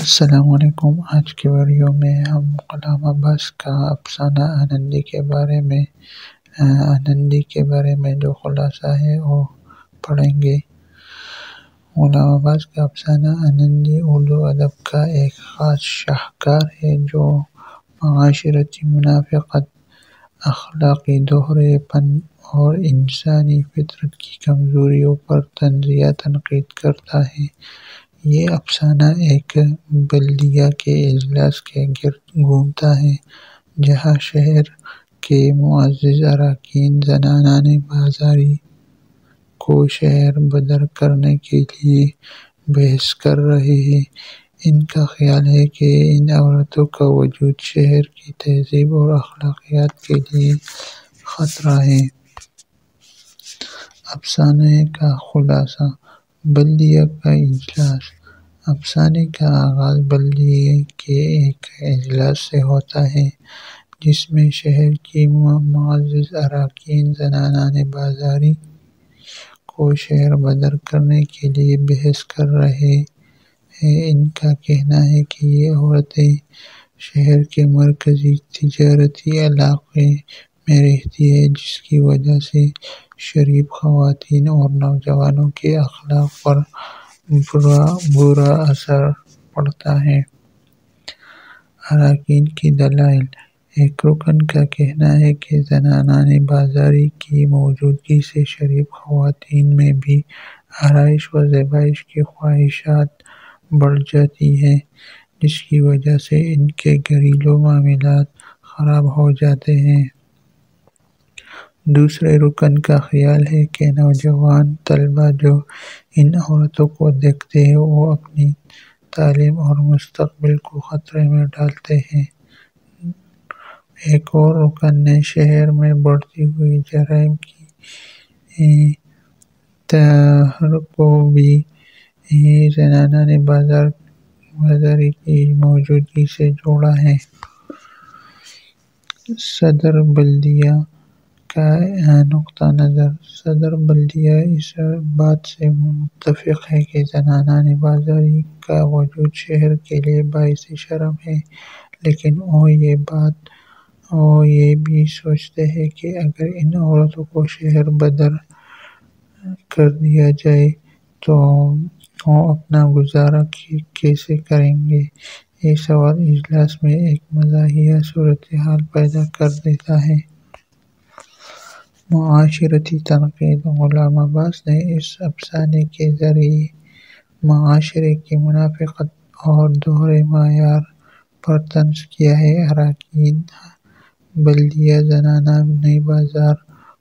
السلام علیکم۔ آج کے ویڈیو میں ہم غلام عباس کا افسانہ آنندی کے بارے میں جو خلاصہ ہے وہ پڑھیں گے۔ غلام عباس کا افسانہ آنندی اردو ادب کا ایک خاص شاہکار ہے جو معاشرتی منافقت، اخلاقی دوہرے پن اور انسانی فطرت کی کمزوریوں پر طنزیہ تنقید کرتا ہے۔ یہ افسانہ ایک بلدیہ کے اجلاس کے گرد گھومتا ہے جہاں شہر کے معزز اراکین زنانان بازاری کو شہر بدر کرنے کے لیے بحث کر رہے ہیں۔ ان کا خیال ہے کہ ان عورتوں کا وجود شہر کی تہذیب اور اخلاقیات کے لیے خطرہ ہے۔ افسانے کا خلاصہ: بلدیہ کا اجلاس۔ افسانے کا آغاز بلدیے کے ایک اجلاس سے ہوتا ہے جس میں شہر کی معزز اراکین زنانان بازاری کو شہر بدر کرنے کے لیے بحث کر رہے ہیں۔ ان کا کہنا ہے کہ یہ عورتیں شہر کے مرکزی تجارتی علاقے میں رہتی ہیں جس کی وجہ سے شریف خواتین اور نوجوانوں کے اخلاق پر برا اثر پڑتا ہے۔ اراکین کے دلائل: ایک رکن کا کہنا ہے کہ زنانان بازاری کی موجودگی سے شریف خواتین میں بھی آرائش و زیبائش کی خواہشات بڑھ جاتی ہیں جس کی وجہ سے ان کے گھریلو معاملات خراب ہو جاتے ہیں۔ دوسرے رکن کا خیال ہے کہ نوجوان طلباء جو ان عورتوں کو دیکھتے ہیں وہ اپنی تعلیم اور مستقبل کو خطرے میں ڈالتے ہیں۔ ایک اور رکن نے شہر میں بڑھتی ہوئی جرائم کی طرح کو بھی زنانان بازاری کی موجودگی سے جوڑا ہے۔ صدر بلدیہ کا نقطہ نظر: صدر بلدیہ اس بات سے متفق ہے کہ زنانان بازاری کا وجود شہر کے لیے باعث شرم ہے، لیکن وہ یہ بھی سوچتے ہیں کہ اگر ان عورتوں کو شہر بدر کر دیا جائے تو وہ اپنا گزارا کیسے کریں گے۔ یہ سوال اجلاس میں ایک مزاحیہ صورتحال پیدا کر دیتا ہے۔ معاشرتی تنقید: غلام عباس نے اس افسانے کے ذریعے معاشرے کی منافقت اور دوہرے معیار پر طنز کیا ہے۔ اراکین بلدیہ زنانان بازار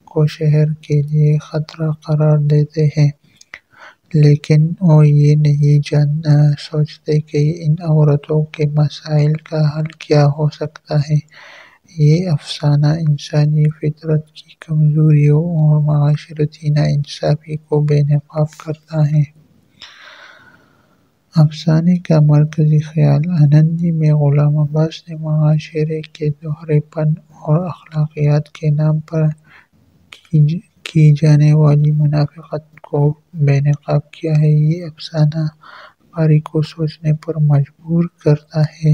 کو شہر کے لیے خطرہ قرار دیتے ہیں، لیکن وہ یہ نہیں سوچتے کہ ان عورتوں کے مسائل کا حل کیا ہو سکتا ہے۔ یہ افسانہ انسانی فطرت کی کمزوریوں اور معاشرتی ناانصافی کو بے نقاب کرتا ہے۔ افسانے کا مرکزی خیال: آنندی میں غلام عباس نے معاشرے کے دوہرے پن اور اخلاقیات کے نام پر کی جانے والی منافقت کو بے نقاب کیا ہے۔ یہ افسانہ قاری کو سوچنے پر مجبور کرتا ہے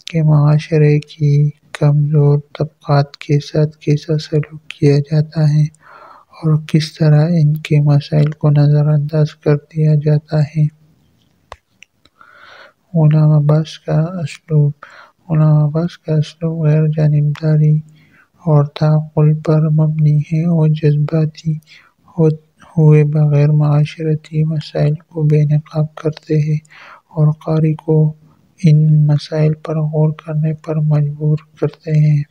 کہ معاشرے کی کمزور طبقات کے ساتھ کیسا سلوک کیا جاتا ہے اور کس طرح ان کے مسائل کو نظر انداز کر دیا جاتا ہے۔ غلام عباس کا اسلوب: غلام عباس کا اسلوب غیر جانبداری اور تعقل پر مبنی ہے۔ وہ جذباتی ہوئے بغیر معاشرتی مسائل کو بے نقاب کرتے ہیں اور قاری کو ان مسائل پر غور کرنے پر مجبور کرتے ہیں۔